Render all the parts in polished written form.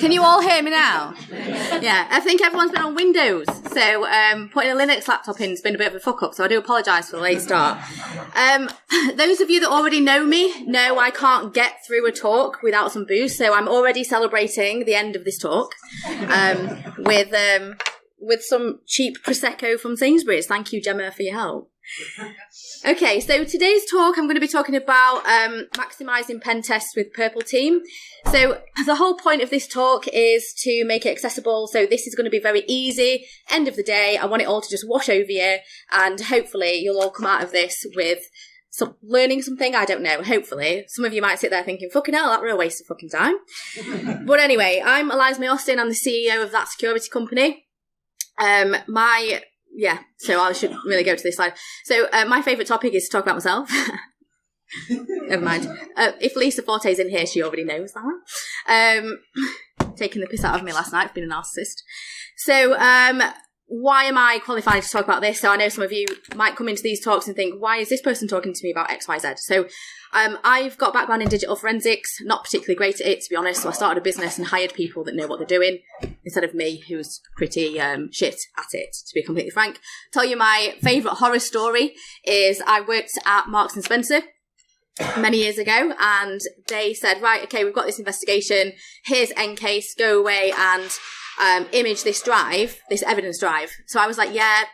Can you all hear me now? Yeah, I think everyone's been on Windows, so putting a Linux laptop in has been a bit of a fuck up, so I do apologise for the late start. Those of you that already know me know I can't get through a talk without some booze, so I'm already celebrating the end of this talk with some cheap Prosecco from Sainsbury's. Thank you, Gemma, for your help. Okay, so today's talk I'm going to be talking about maximising pen tests with Purple Team. So the whole point of this talk is to make it accessible, so this is going to be very easy. End of the day, I want it all to just wash over you, and hopefully you'll all come out of this with learning something. I don't know, hopefully. Some of you might sit there thinking, fucking hell, that were a waste of fucking time. But anyway, I'm Eliza Austin, I'm the CEO of that security company. So I should really go to this slide. So my favourite topic is to talk about myself. Never mind. If Lisa Forte's in here, she already knows that. Taking the piss out of me last night for being a narcissist. So why am I qualified to talk about this? So I know some of you might come into these talks and think, why is this person talking to me about X, Y, Z? So I've got a background in digital forensics, not particularly great at it, to be honest. So I started a business and hired people that know what they're doing instead of me, who's pretty shit at it, to be completely frank. Tell you my favourite horror story is I worked at Marks and Spencer many years ago, and they said, right, okay, we've got this investigation. Here's Encase, go away and image this drive, this evidence drive. So I was like, yeah,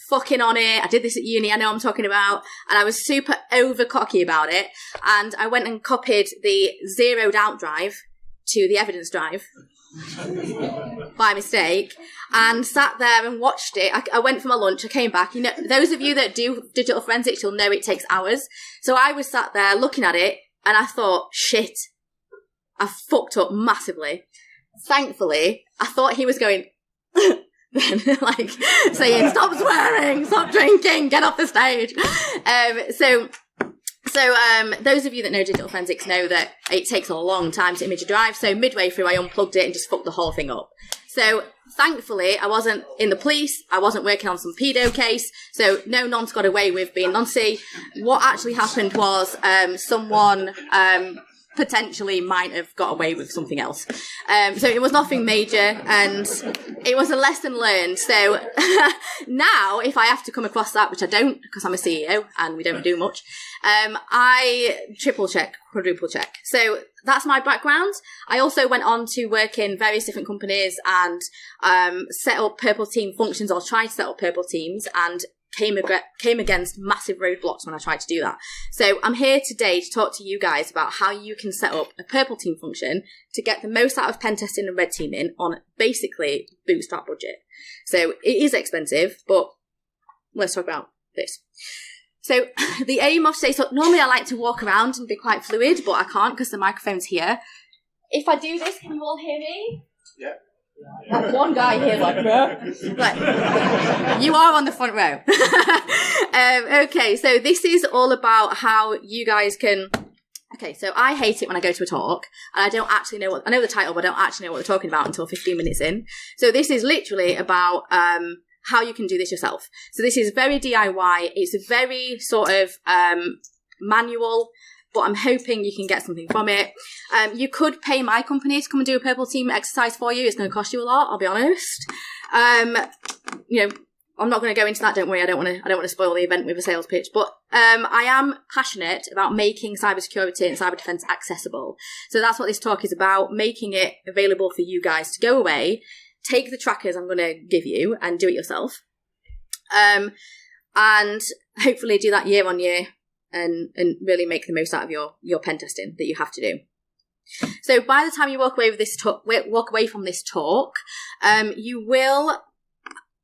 fucking on it. I did this at uni. I know what I'm talking about. And I was super over cocky about it. And I went and copied the zeroed out drive to the evidence drive by mistake and sat there and watched it. I went for my lunch. I came back. You know, those of you that do digital forensics, you'll know it takes hours. So I was sat there looking at it and I thought, shit, I fucked up massively. Thankfully, I thought he was going, like saying, stop swearing, stop drinking, get off the stage. So those of you that know digital forensics know that it takes a long time to image a drive. So midway through, I unplugged it and just fucked the whole thing up. So thankfully, I wasn't in the police. I wasn't working on some pedo case. So no nonce got away with being noncy. What actually happened was someone potentially might have got away with something else. So it was nothing major and it was a lesson learned. So now if I have to come across that, which I don't because I'm a CEO and we don't do much, I triple check, quadruple check. So that's my background. I also went on to work in various different companies and set up Purple Team functions, or tried to set up Purple Teams, and came against massive roadblocks when I tried to do that. So I'm here today to talk to you guys about how you can set up a Purple Team function to get the most out of pen testing and red teaming on basically bootstrap budget. So it is expensive, but let's talk about this. So the aim of today's talk, normally I like to walk around and be quite fluid, but I can't because the microphone's here. If I do this, can you all hear me? Yeah. That one guy here is like, right. You are on the front row. Okay, so this is all about how you guys can... Okay, so I hate it when I go to a talk and I don't actually know I know the title, but I don't actually know what they're talking about until 15 minutes in. So this is literally about how you can do this yourself. So this is very DIY. It's a very sort of manual, but I'm hoping you can get something from it. You could pay my company to come and do a Purple Team exercise for you. It's going to cost you a lot, I'll be honest. You know, I'm not going to go into that. Don't worry. I don't want to spoil the event with a sales pitch, but I am passionate about making cybersecurity and cyber defense accessible. So that's what this talk is about, making it available for you guys to go away, take the trackers I'm going to give you and do it yourself. And hopefully do that year on year. And really make the most out of your pen testing that you have to do. So by the time you walk away from this talk, you will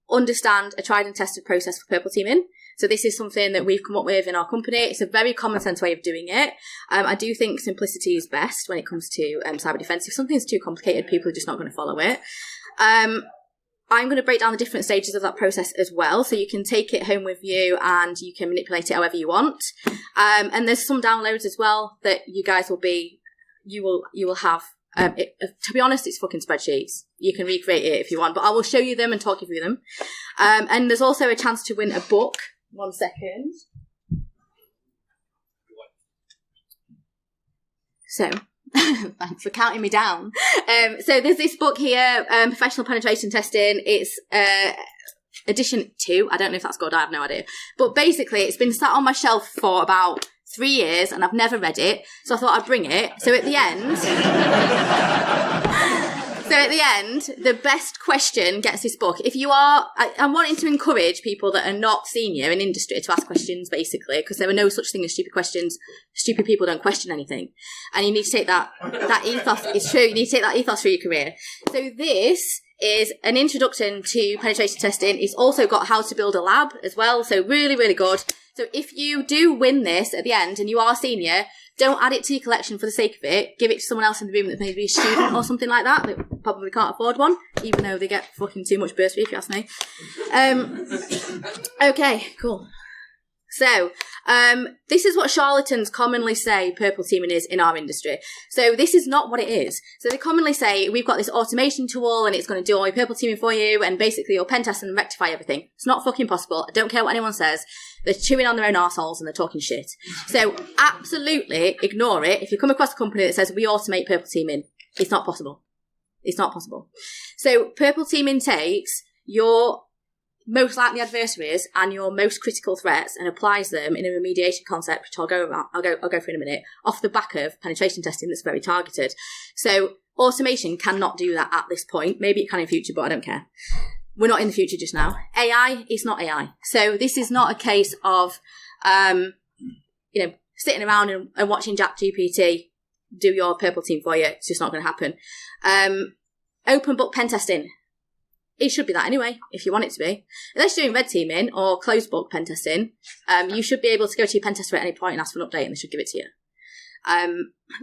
understand a tried and tested process for Purple Teaming. So this is something that we've come up with in our company. It's a very common sense way of doing it. I do think simplicity is best when it comes to cyber defense. If something's too complicated, people are just not going to follow it. I'm going to break down the different stages of that process as well, so you can take it home with you and you can manipulate it however you want. And there's some downloads as well that you guys will have. To be honest, it's fucking spreadsheets. You can recreate it if you want, but I will show you them and talk you through them. And there's also a chance to win a book. 1 second. So, Thanks for counting me down. So there's this book here, Professional Penetration Testing. It's edition 2. I don't know if that's good. I have no idea. But basically, it's been sat on my shelf for about 3 years and I've never read it. So I thought I'd bring it. So at the end, the best question gets this book. If you are, I'm wanting to encourage people that are not senior in industry to ask questions, basically, because there are no such thing as stupid questions. Stupid people don't question anything. And you need to take that ethos, it's true, you need to take that ethos through your career. So this is an introduction to penetration testing. It's also got how to build a lab as well. So really, really good. So if you do win this at the end and you are senior, don't add it to your collection for the sake of it. Give it to someone else in the room that may be a student or something like that probably can't afford one, even though they get fucking too much bursary, if you ask me. Okay, cool. So, this is what charlatans commonly say purple teaming is in our industry. So this is not what it is. So they commonly say, we've got this automation tool and it's going to do all your purple teaming for you and basically you'll pen test and rectify everything. It's not fucking possible. I don't care what anyone says. They're chewing on their own arseholes and they're talking shit. So absolutely ignore it. If you come across a company that says, we automate purple teaming, it's not possible. It's not possible. So purple teaming takes your most likely adversaries and your most critical threats and applies them in a remediation concept, which I'll go through in a minute, off the back of penetration testing that's very targeted. So automation cannot do that at this point. Maybe it can in future, but I don't care. We're not in the future just now. AI is not AI. So this is not a case of, sitting around and watching ChatGPT do your purple team for you. It's just not going to happen. Open book pen testing. It should be that anyway, if you want it to be. Unless you're doing red teaming or closed book pen testing, you should be able to go to your pen tester at any point and ask for an update and they should give it to you.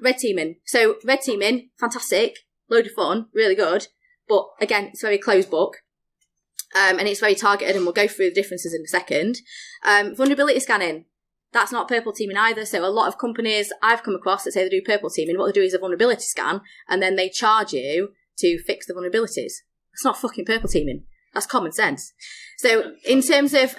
Red teaming. So red teaming, fantastic, load of fun, really good. But again, it's very closed book. And it's very targeted and we'll go through the differences in a second. Vulnerability scanning. That's not purple teaming either. So a lot of companies I've come across that say they do purple teaming, what they do is a vulnerability scan and then they charge you to fix the vulnerabilities. That's not fucking purple teaming. That's common sense. So in terms of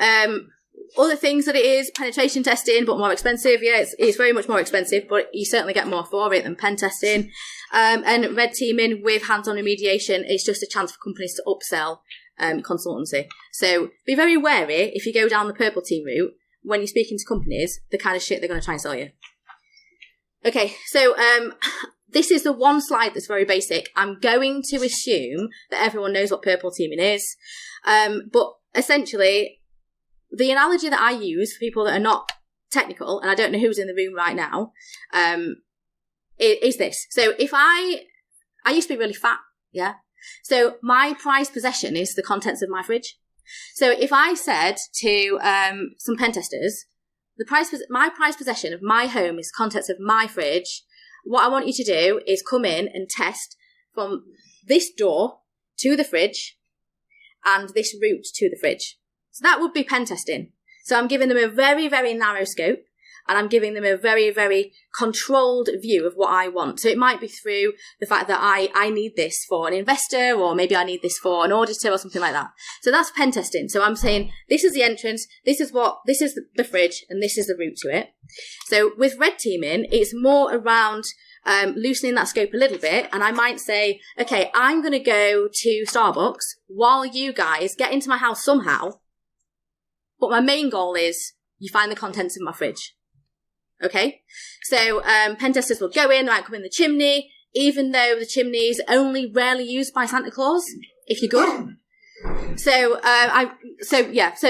other things that it is, penetration testing, but more expensive. Yeah, it's very much more expensive, but you certainly get more for it than pen testing. And red teaming with hands-on remediation, it's just a chance for companies to upsell consultancy. So be very wary if you go down the purple team route when you're speaking to companies, the kind of shit they're going to try and sell you. Okay, so this is the one slide that's very basic. I'm going to assume that everyone knows what purple teaming is. But essentially, the analogy that I use for people that are not technical, and I don't know who's in the room right now, is this. So if I used to be really fat, yeah? So my prized possession is the contents of my fridge. So if I said to some pen testers, my prized possession of my home is the contents of my fridge, what I want you to do is come in and test from this door to the fridge and this route to the fridge. So that would be pen testing. So I'm giving them a very, very narrow scope and I'm giving them a very, very controlled view of what I want. So it might be through the fact that I need this for an investor or maybe I need this for an auditor or something like that. So that's pen testing. So I'm saying this is the entrance, this is the fridge and this is the route to it. So with red teaming, it's more around loosening that scope a little bit. And I might say, okay, I'm going to go to Starbucks while you guys get into my house somehow. But my main goal is you find the contents of my fridge. Okay, so pen testers will go in, they might come in the chimney, even though the chimney is only rarely used by Santa Claus, if you're good. So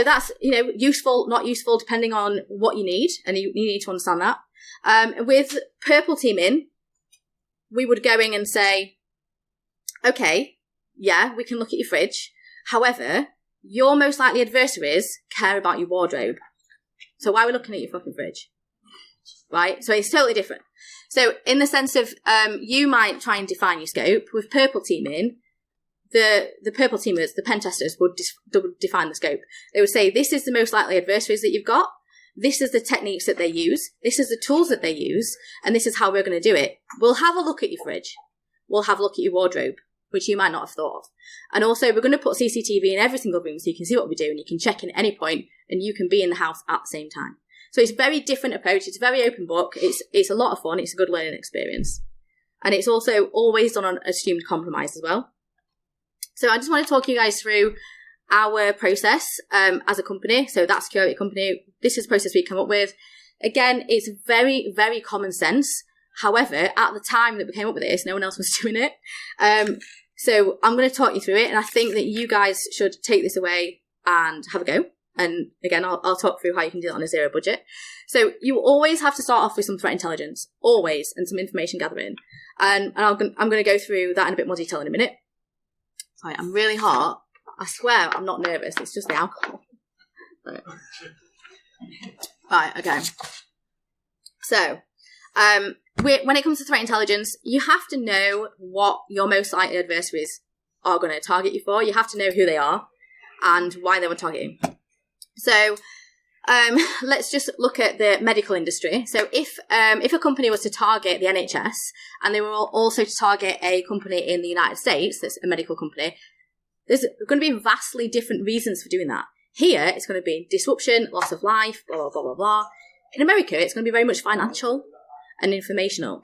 that's, useful, not useful, depending on what you need, and you need to understand that. With purple teaming, we would go in and say, okay, yeah, we can look at your fridge. However, your most likely adversaries care about your wardrobe. So why are we looking at your fucking fridge? Right? So it's totally different. So in the sense of, you might try and define your scope. With purple teaming, the purple teamers, the pen testers would define the scope. They would say, this is the most likely adversaries that you've got. This is the techniques that they use. This is the tools that they use. And this is how we're going to do it. We'll have a look at your fridge. We'll have a look at your wardrobe, which you might not have thought of. And also, we're going to put CCTV in every single room so you can see what we do and you can check in at any point and you can be in the house at the same time. So it's a very different approach. It's a very open book. It's a lot of fun. It's a good learning experience. And it's also always done on assumed compromise as well. So I just want to talk you guys through our process as a company. So that's Security Company. This is the process we come up with. Again, it's very, very common sense. However, at the time that we came up with this, no one else was doing it. So I'm going to talk you through it. And I think that you guys should take this away and have a go. And again, I'll talk through how you can do it on a zero budget. So you always have to start off with some threat intelligence, always, and some information gathering. And I'm going to go through that in a bit more detail in a minute. Sorry, I'm really hot. I swear I'm not nervous. It's just the alcohol. Right, okay. So, when it comes to threat intelligence, you have to know what your most likely adversaries are going to target you for. You have to know who they are and why they were targeting. So, let's just look at the medical industry. So if a company was to target the NHS and they were also to target a company in the United States, that's a medical company, there's going to be vastly different reasons for doing that. Here, it's going to be disruption, loss of life, blah, blah, blah, blah, blah. In America, it's going to be very much financial and informational.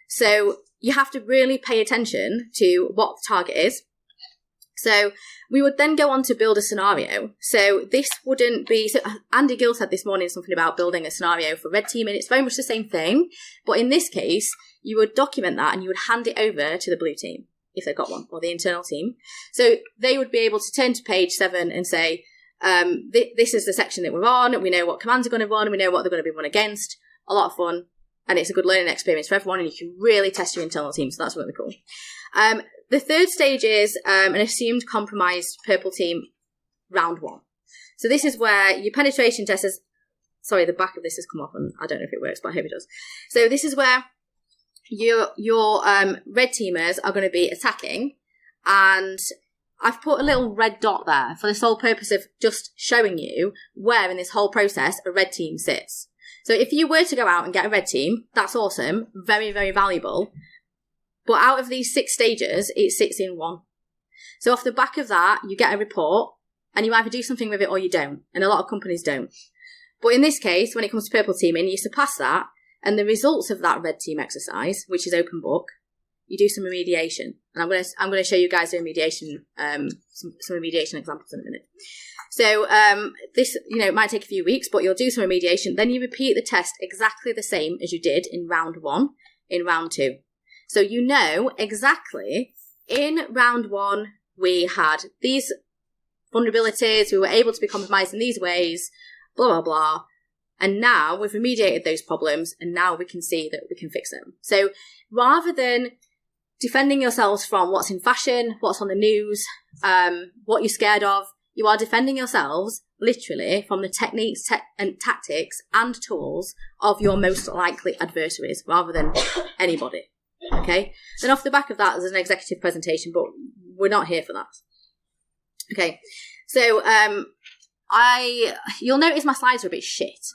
So you have to really pay attention to what the target is. So we would then go on to build a scenario. So this wouldn't be... So Andy Gill said this morning something about building a scenario for red team, and it's very much the same thing. But in this case, you would document that and you would hand it over to the blue team, if they've got one, or the internal team. So they would be able to turn to page 7 and say, this is the section that we're on. We know what commands are going to run. We know what they're going to be run against. A lot of fun. And it's a good learning experience for everyone. And you can really test your internal team. So that's really cool. The third stage is an assumed compromised purple team round 1. So this is where your penetration testers... Sorry, the back of this has come off, and I don't know if it works, but I hope it does. So this is where your red teamers are going to be attacking, and I've put a little red dot there for the sole purpose of just showing you where in this whole process a red team sits. So if you were to go out and get a red team, that's awesome, very, very valuable. But out of these 6 stages, it sits in 1. So off the back of that, you get a report, and you either do something with it or you don't. And a lot of companies don't. But in this case, when it comes to purple teaming, you surpass that, and the results of that red team exercise, which is open book, you do some remediation. And I'm going to show you guys the remediation, some remediation examples in a minute. So this, it might take a few weeks, but you'll do some remediation. Then you repeat the test exactly the same as you did in round 1, in round 2. So you know exactly, in round 1, we had these vulnerabilities, we were able to be compromised in these ways, blah, blah, blah. And now we've remediated those problems, and now we can see that we can fix them. So rather than defending yourselves from what's in fashion, what's on the news, what you're scared of, you are defending yourselves literally from the techniques and tactics and tools of your most likely adversaries rather than anybody. Okay? Then off the back of that, there's an executive presentation, but we're not here for that. Okay. So you'll notice my slides are a bit shit,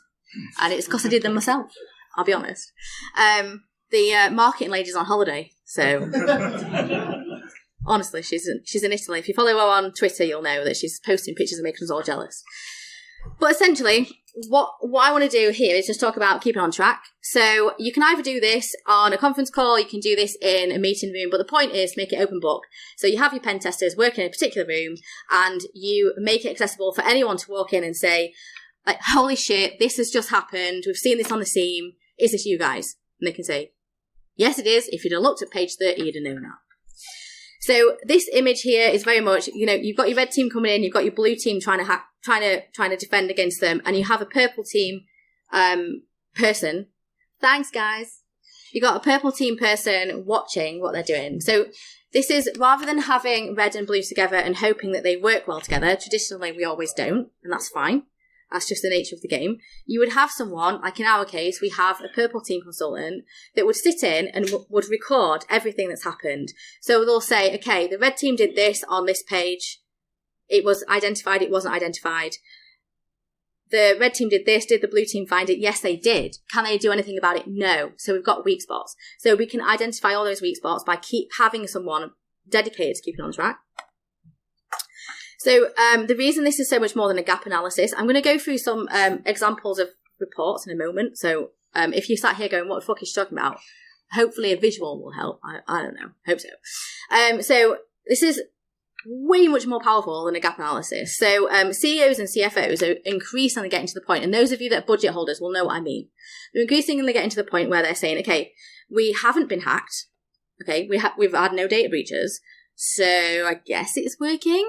and it's because I did them myself, I'll be honest. The marketing lady's on holiday, so honestly, she's in Italy. If you follow her on Twitter, you'll know that she's posting pictures and making us all jealous. But essentially, what I want to do here is just talk about keeping on track. So you can either do this on a conference call, you can do this in a meeting room, but the point is to make it open book. So you have your pen testers working in a particular room, and you make it accessible for anyone to walk in and say, like, holy shit, this has just happened. We've seen this on the scene. Is this you guys? And they can say, yes, it is. If you'd have looked at page 30, you'd have known that. So this image here is very much, you've got your red team coming in, you've got your blue team trying to defend against them, and you have a purple team person. Thanks, guys. You got a purple team person watching what they're doing. So this is, rather than having red and blue together and hoping that they work well together, traditionally we always don't, and that's fine. That's just the nature of the game. You would have someone, like in our case, we have a purple team consultant that would sit in and would record everything that's happened. So they'll say, okay, the red team did this on this page. It was identified, it wasn't identified. The red team did this, did the blue team find it? Yes, they did. Can they do anything about it? No. So we've got weak spots. So we can identify all those weak spots by having someone dedicated to keeping on track. So the reason this is so much more than a gap analysis, I'm going to go through some examples of reports in a moment. So if you sat here going, what the fuck is she talking about? Hopefully a visual will help. I don't know. Hope so. So this is way much more powerful than a gap analysis. So CEOs and CFOs are increasingly getting to the point, and those of you that are budget holders will know what I mean. They're increasingly getting to the point where they're saying, okay, we haven't been hacked. Okay, we've had no data breaches. So I guess it's working.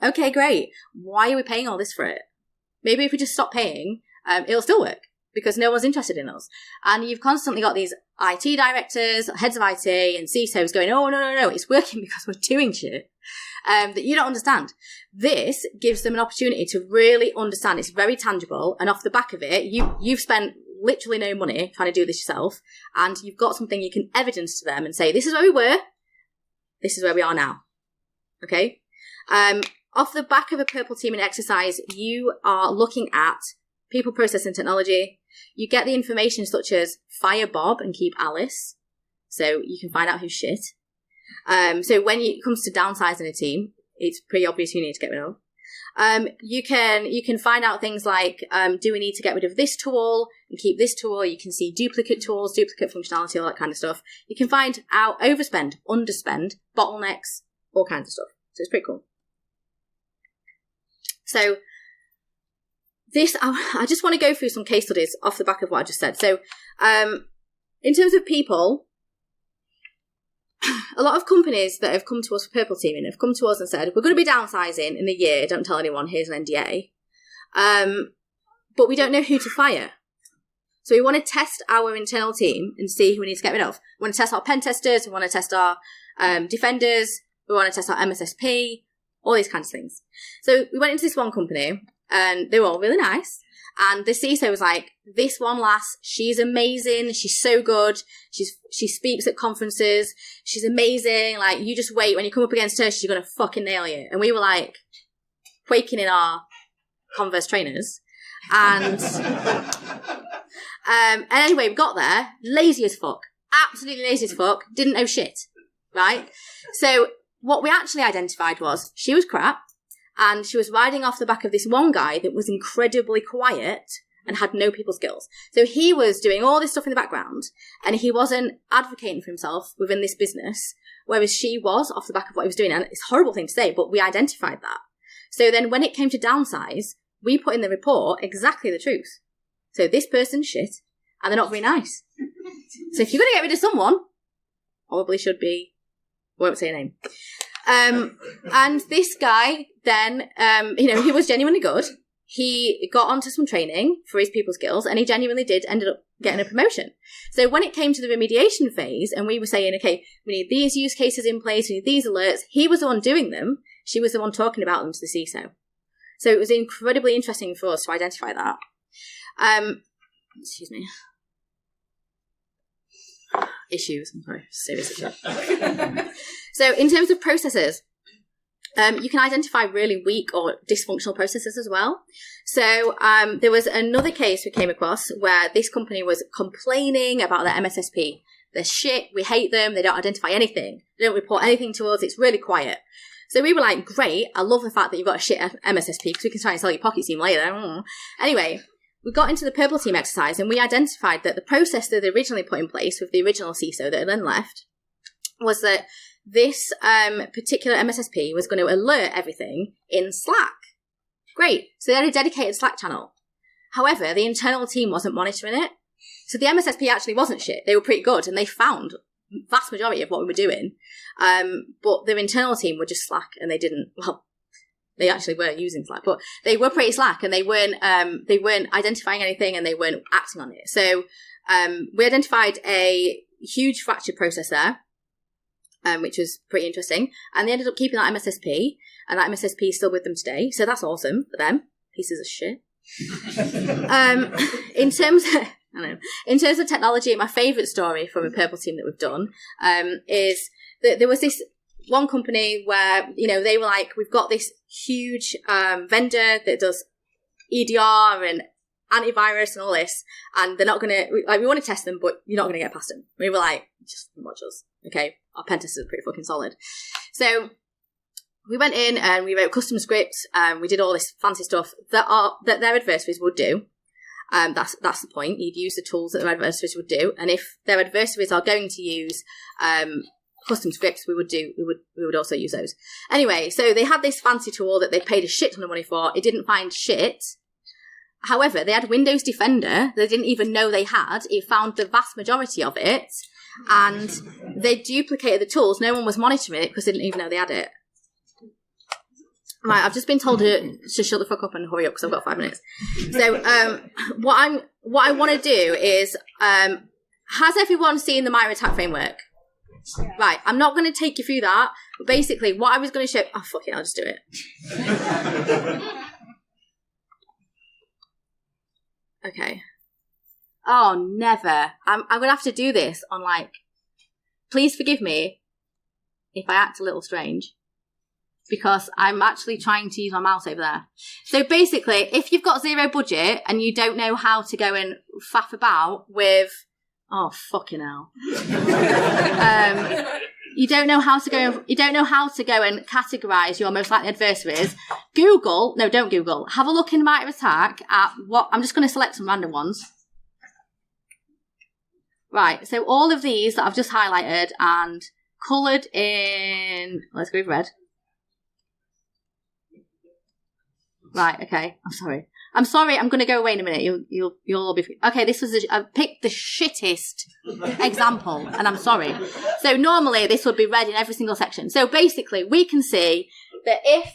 Okay, great. Why are we paying all this for it? Maybe if we just stop paying, it'll still work because no one's interested in us. And you've constantly got these IT directors, heads of IT and CISOs going, oh, no, it's working because we're doing shit that you don't understand. This gives them an opportunity to really understand. It's very tangible. And off the back of it, you've spent literally no money trying to do this yourself. And you've got something you can evidence to them and say, this is where we were. This is where we are now. Okay? Off the back of a purple teaming exercise, you are looking at people, process, and technology. You get the information such as fire Bob and keep Alice, so you can find out who's shit. So when it comes to downsizing a team, it's pretty obvious who you need to get rid of. You can find out things like, do we need to get rid of this tool and keep this tool? You can see duplicate tools, duplicate functionality, all that kind of stuff. You can find out overspend, underspend, bottlenecks, all kinds of stuff. So it's pretty cool. So this, I just want to go through some case studies off the back of what I just said. So in terms of people, a lot of companies that have come to us for purple teaming have come to us and said, we're going to be downsizing in a year. Don't tell anyone. Here's an NDA. But we don't know who to fire. So we want to test our internal team and see who we need to get rid of. We want to test our pen testers. We want to test our defenders. We want to test our MSSP. All these kinds of things. So we went into this one company and they were all really nice. And the CISO was like, this one lass, she's amazing. She's so good. She speaks at conferences. She's amazing. Like, you just wait. When you come up against her, she's going to fucking nail you. And we were like quaking in our Converse trainers. And anyway, we got there. Lazy as fuck. Absolutely lazy as fuck. Didn't know shit. Right? So what we actually identified was she was crap. And she was riding off the back of this one guy that was incredibly quiet and had no people skills. So he was doing all this stuff in the background and he wasn't advocating for himself within this business, whereas she was off the back of what he was doing. And it's a horrible thing to say, but we identified that. So then when it came to downsize, we put in the report exactly the truth. So this person's shit and they're not very nice. So if you're going to get rid of someone, probably should be, I won't say a name. And this guy then, he was genuinely good. He got onto some training for his people skills and he genuinely ended up getting a promotion. So when it came to the remediation phase and we were saying, okay, we need these use cases in place, we need these alerts, he was the one doing them. She was the one talking about them to the CISO. So it was incredibly interesting for us to identify that. Excuse me. Issues. I'm sorry. Serious issue. So in terms of processes, you can identify really weak or dysfunctional processes as well. So there was another case we came across where this company was complaining about their MSSP. They're shit. We hate them. They don't identify anything. They don't report anything to us. It's really quiet. So we were like, great. I love the fact that you've got a shit MSSP because we can try and sell your pocket team later. Anyway, we got into the purple team exercise and we identified that the process that they originally put in place with the original CISO that had then left was that this particular MSSP was going to alert everything in Slack. Great. So they had a dedicated Slack channel. However, the internal team wasn't monitoring it. So the MSSP actually wasn't shit. They were pretty good and they found vast majority of what we were doing. But their internal team were just Slack and they actually were using Slack, but they were pretty slack and they weren't identifying anything and they weren't acting on it. So we identified a huge fractured process there. Which was pretty interesting. And they ended up keeping that MSSP, and that MSSP is still with them today. So that's awesome for them. Pieces of shit. In terms of technology, my favourite story from a purple team that we've done is that there was this one company where, they were like, we've got this huge vendor that does EDR and antivirus and all this, and they're not going to, we want to test them, but you're not going to get past them. We were like, just watch us. Okay, our pen testers are pretty fucking solid. So we went in and we wrote custom scripts and we did all this fancy stuff that their adversaries would do. That's the point. You'd use the tools that their adversaries would do, and if their adversaries are going to use custom scripts, we would also use those. Anyway, so they had this fancy tool that they paid a shit ton of money for. It didn't find shit. However, they had Windows Defender. They didn't even know they had. It found the vast majority of it, and they duplicated the tools. No one was monitoring it because they didn't even know they had it. Right, I've just been told to shut the fuck up and hurry up because I've got 5 minutes. So, what I want to do is, has everyone seen the Myra attack framework? Right, I'm not going to take you through that. But basically, what I was going to show... Oh, fuck it, I'll just do it. Okay. Oh, never. I'm going to have to do this on, like... Please forgive me if I act a little strange, because I'm actually trying to use my mouse over there. So basically, if you've got zero budget and you don't know how to go and faff about with... Oh, fucking hell. You don't know how to go and categorise your most likely adversaries. Don't Google. Have a look in Might of Attack at what... I'm just going to select some random ones. Right, so all of these that I've just highlighted and coloured in... Let's go with red. Right, okay. I'm sorry, I'm going to go away in a minute. You'll all be... Okay, this was... I picked the shittest example, and I'm sorry. So normally this would be red in every single section. So basically, we can see that if...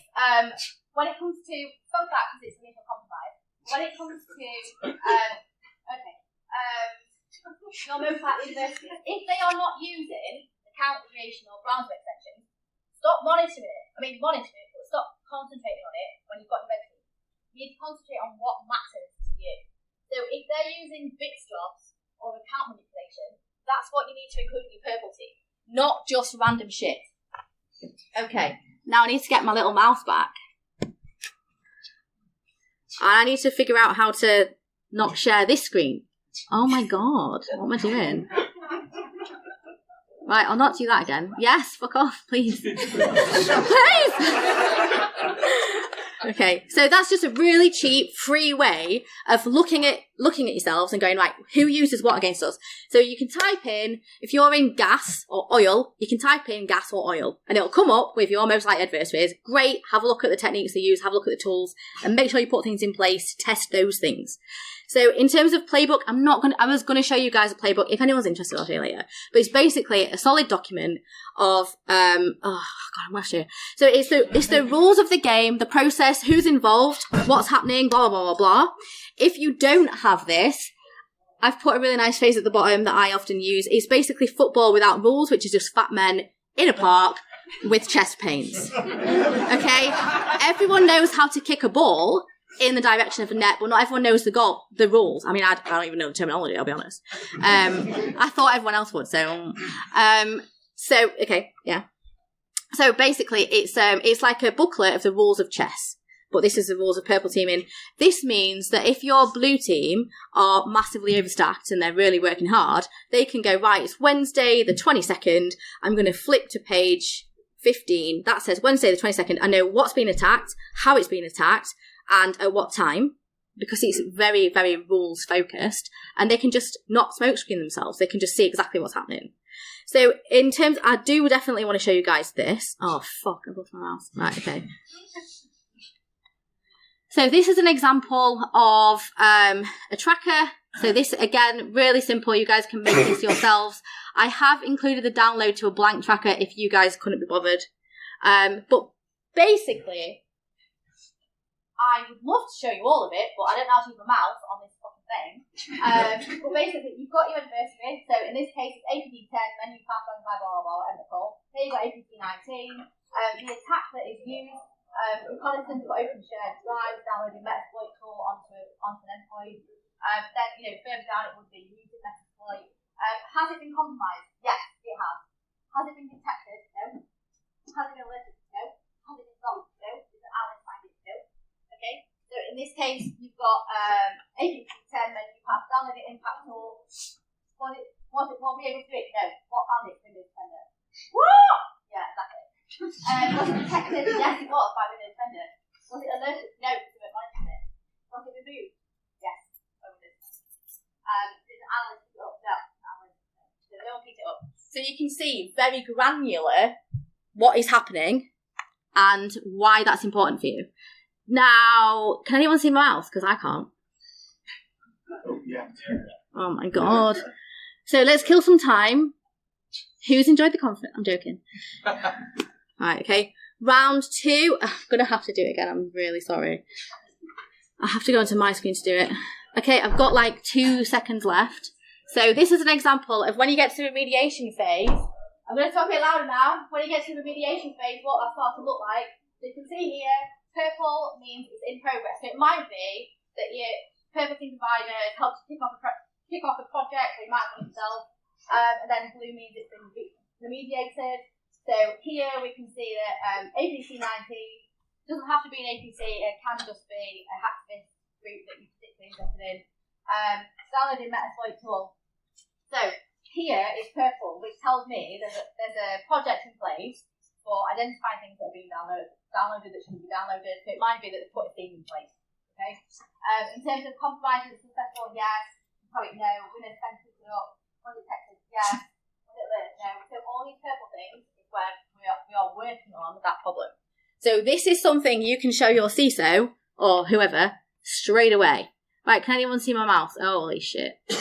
when it comes to... Fun fact, because it's a compromise. When it comes to... your most likely adversaries, if they are not using the count creation or browser extensions, stop monitoring it. Monitor it, but stop concentrating on it when you've got your red team. You need to concentrate on what matters to you. So if they're using bits jobs or account manipulation, that's what you need to include in your purple team, not just random shit. Okay, now I need to get my little mouse back. And I need to figure out how to not share this screen. Oh my god, what am I doing? Right, I'll not do that again. Yes, fuck off, please. Please! Okay, so that's just a really cheap, free way of looking at yourselves and going, right, who uses what against us? So you can type in, if you're in gas or oil, you can type in gas or oil, and it'll come up with your most likely adversaries. Great, have a look at the techniques they use, have a look at the tools, and make sure you put things in place to test those things. So in terms of playbook, I was going to show you guys a playbook. If anyone's interested, I'll show you later. But it's basically a solid document of, I'm lost here. So it's the rules of the game, the process, who's involved, what's happening, blah, blah, blah, blah. If you don't have this, I've put a really nice phrase at the bottom that I often use. It's basically football without rules, which is just fat men in a park with chest pains. Okay? Everyone knows how to kick a ball in the direction of the net, but not everyone knows the rules. I don't even know the terminology, I'll be honest. I thought everyone else would, so okay, yeah. So basically, it's like a booklet of the rules of chess, but this is the rules of purple teaming. This means that if your blue team are massively overstacked and they're really working hard, they can go, right, it's Wednesday the 22nd, I'm going to flip to page 15. That says Wednesday the 22nd. I know what's been attacked, how it's been attacked, and at what time, because it's very, very rules focused, and they can just not smokescreen themselves. They can just see exactly what's happening. So in terms, I do definitely want to show you guys this. Oh, fuck, I lost my mouse. Right, okay. So this is an example of a tracker. So this, again, really simple. You guys can make this yourselves. I have included the download to a blank tracker if you guys couldn't be bothered. But basically, I would love to show you all of it, but I don't know how to use my mouse on this fucking thing. But basically, you've got your adversary. So in this case, it's APD 10, menu pass on by blah, blah, blah, whatever it's called. Here you've got APD 19. The attack that is used, reconnaissance of open shared drives, downloading Metasploit tool onto an endpoint. Then, further down it would be using Metasploit. Has it been compromised? Yes, it has. Has it been detected? No. Has it been alerted? No. Has it been blocked? No. Is it Alice find it? No. Okay, so in this case, you've got APT 10 menu path, downloading impact tool. Was it able to do it? No. What are it? Windows Defender. What? Yeah, exactly. Was it detected? Yes, it was by Windows Defender. Was it alerted? No, because it monitored it. Was it removed? Yes, by Windows up. So you can see very granular what is happening and why that's important for you. Now, can anyone see my mouse? Because I can't. Oh, yeah. Oh my god. So let's kill some time. Who's enjoyed the conference? I'm joking. Right, okay. Round 2. I'm going to have to do it again. I'm really sorry. I have to go onto my screen to do it. Okay, I've got like 2 seconds left. So this is an example of when you get to the remediation phase. I'm going to talk a bit louder now. When you get to the remediation phase, what that starts to look like. So you can see here, purple means it's in progress. So it might be that your purple team provider has helped kick off a project, or you might have done it yourself. And then blue means it's been remediated. So here we can see that APC 90 doesn't have to be an APC, it can just be a hacktivist group that you're particularly interested in. Downloading Metasploit tool. So here is purple, which tells me there's a project in place for identifying things that are being downloaded that shouldn't be downloaded. So it might be that they put a theme in place. Okay. In terms of compromising the successful, yes. Sorry, no. Winner sent it up. Was it Texas? Yes. Was it lit? No. So all these purple things is where we are working on that problem. So this is something you can show your CISO or whoever straight away. Right, can anyone see my mouse? Oh, holy shit. Do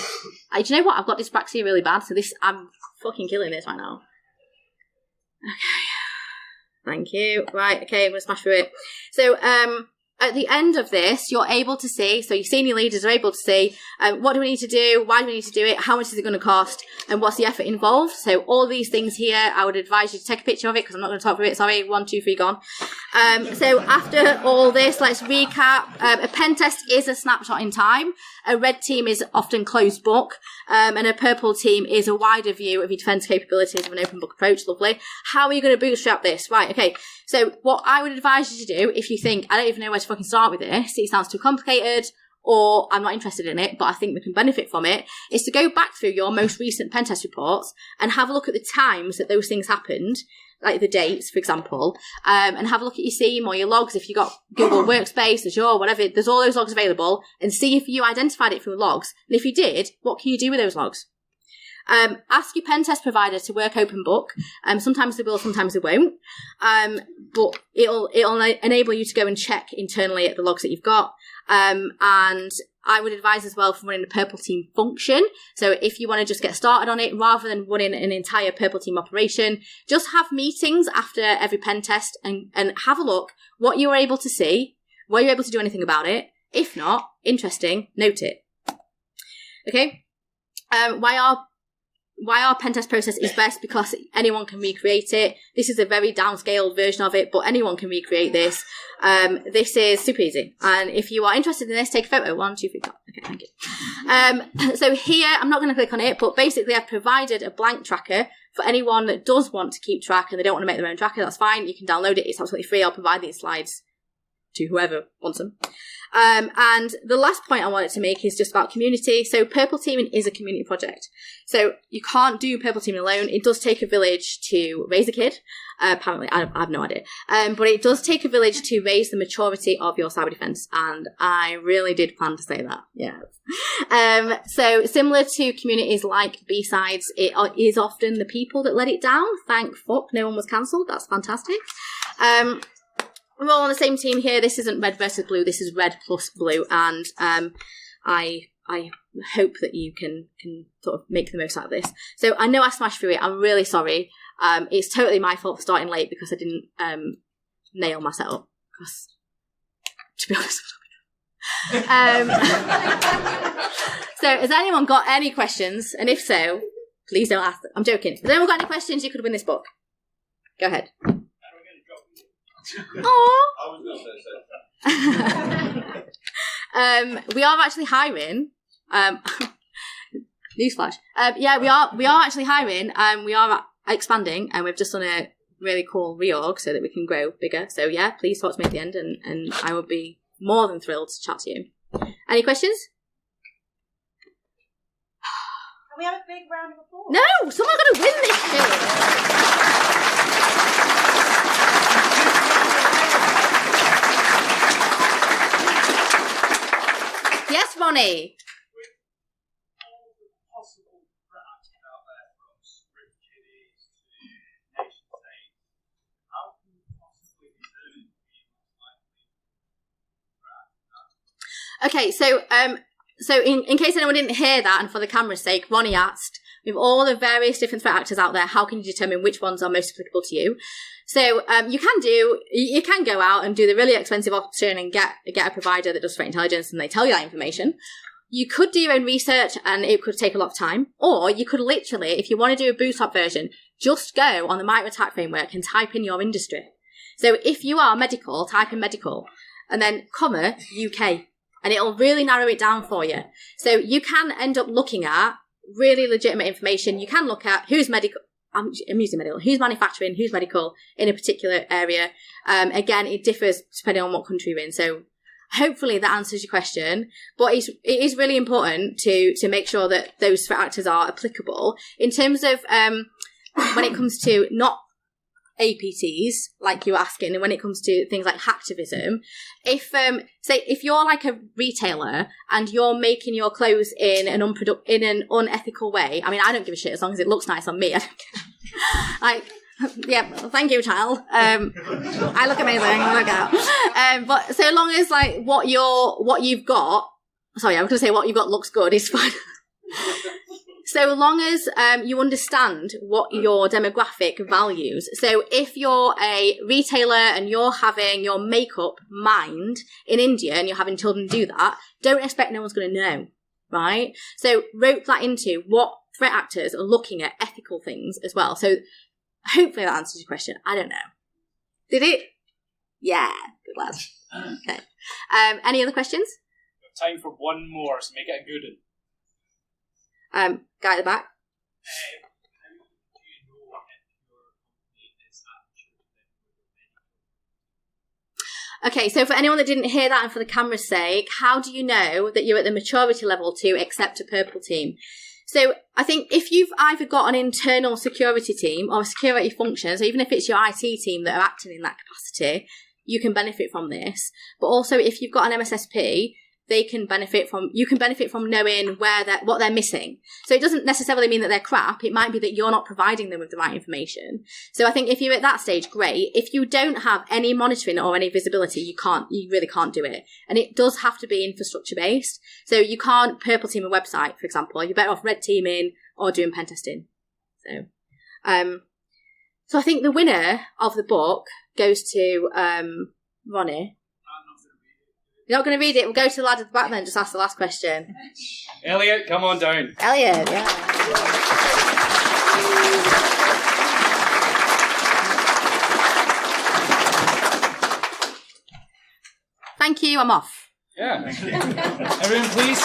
you know what? I've got dyspraxia really bad, so I'm fucking killing this right now. Okay. Thank you. Right, okay, I'm going to smash through it. So, at the end of this, you're able to see, so your senior leaders are able to see what do we need to do, why do we need to do it, how much is it going to cost, and what's the effort involved. So all these things here, I would advise you to take a picture of it because I'm not going to talk through it. Sorry, 1, 2, 3, gone. So after all this, let's recap. A pen test is a snapshot in time. A red team is often closed book, and a purple team is a wider view of your defence capabilities of an open book approach. Lovely. How are you going to bootstrap this? Right, okay. So what I would advise you to do, if you think, I don't even know where to fucking start with this, it sounds too complicated, or I'm not interested in it, but I think we can benefit from it, is to go back through your most recent pen test reports and have a look at the times that those things happened, like the dates, for example, and have a look at your SIEM or your logs if you've got Google Workspace, Azure, whatever, there's all those logs available, and see if you identified it through logs. And if you did, what can you do with those logs? Ask your pen test provider to work open book. Sometimes they will, sometimes they won't. But it'll enable you to go and check internally at the logs that you've got. And I would advise as well for running a purple team function. So if you want to just get started on it, rather than running an entire purple team operation, just have meetings after every pen test and have a look what you were able to see, were you able to do anything about it? If not, interesting, note it. Okay. Why our pen test process is best, because anyone can recreate it. This is a very downscaled version of it, but anyone can recreate this. This is super easy. And if you are interested in this, take a photo. 1, 2, 3, 4. Okay, thank you. So here, I'm not going to click on it, but basically I've provided a blank tracker for anyone that does want to keep track and they don't want to make their own tracker. That's fine. You can download it. It's absolutely free. I'll provide these slides to whoever wants them. And the last point I wanted to make is just about community. So purple teaming is a community project. So you can't do purple teaming alone. It does take a village to raise a kid. Apparently, I have no idea. But it does take a village to raise the maturity of your cyber defense. And I really did plan to say that. Yeah. So similar to communities like B-Sides, it is often the people that let it down. Thank fuck no one was cancelled. That's fantastic. We're all on the same team here. This isn't red versus blue. This is red plus blue. And I hope that you can sort of make the most out of this. So I know I smashed through it. I'm really sorry. It's totally my fault for starting late because I didn't nail my setup. Because, to be honest, so has anyone got any questions? And if so, please don't ask them. I'm joking. Has anyone got any questions? You could win this book. Go ahead. Aww. I was going to say we are actually hiring. Newsflash. Yeah, we are actually hiring. We are expanding, and we've just done a really cool reorg so that we can grow bigger. So yeah, please talk to me at the end, and I would be more than thrilled to chat to you. Any questions? Can we have a big round of applause? No, someone's going to win this shit. Yes, Ronnie. with all the possible threats out there from Okay, so in case anyone didn't hear that, and for the camera's sake, Ronnie asked, with all the various different threat actors out there, how can you determine which ones are most applicable to you? So you can go out and do the really expensive option and get a provider that does threat intelligence and they tell you that information. You could do your own research and it could take a lot of time. Or you could literally, if you want to do a bootstrap version, just go on the micro attack framework and type in your industry. So if you are medical, type in medical and then comma UK and it'll really narrow it down for you. So you can end up looking at really legitimate information. You can look at who's medical. I'm using medical. Who's manufacturing? Who's medical in a particular area? Again, it differs depending on what country you're in. So hopefully that answers your question. But it is really important to make sure that those threat actors are applicable in terms of when it comes to not APTs, like you were asking, and when it comes to things like hacktivism, if you're like a retailer and you're making your clothes in an unethical way, I mean, I don't give a shit as long as it looks nice on me. I don't care. Like, yeah, thank you, child. I look amazing. Look out. But so long as like what you've got, sorry, I was going to say what you've got looks good, is fine. So long as you understand what your demographic values. So if you're a retailer and you're having your makeup mined in India and you're having children do that, don't expect no one's going to know, right? So rope that into what threat actors are looking at ethical things as well. So hopefully that answers your question. I don't know. Did it? Yeah. Good lad. Okay. Any other questions? We have time for one more, so make it a good one. Guy at the back. How do you know if your company is actually? Okay, so for anyone that didn't hear that and for the camera's sake, how do you know that you're at the maturity level to accept a purple team? So I think if you've either got an internal security team or a security function, so even if it's your IT team that are acting in that capacity, you can benefit from this. But also if you've got an MSSP, you can benefit from knowing what they're missing. So it doesn't necessarily mean that they're crap. It might be that you're not providing them with the right information. So I think if you're at that stage, great. If you don't have any monitoring or any visibility, you really can't do it. And it does have to be infrastructure based. So you can't purple team a website, for example. You're better off red teaming or doing pen testing. So I think the winner of the book goes to Ronnie. You're not going to read it? We'll go to the lad at the back then and just ask the last question. Elliot, come on down. Elliot, yeah. Thank you, I'm off. Yeah. Everyone, please.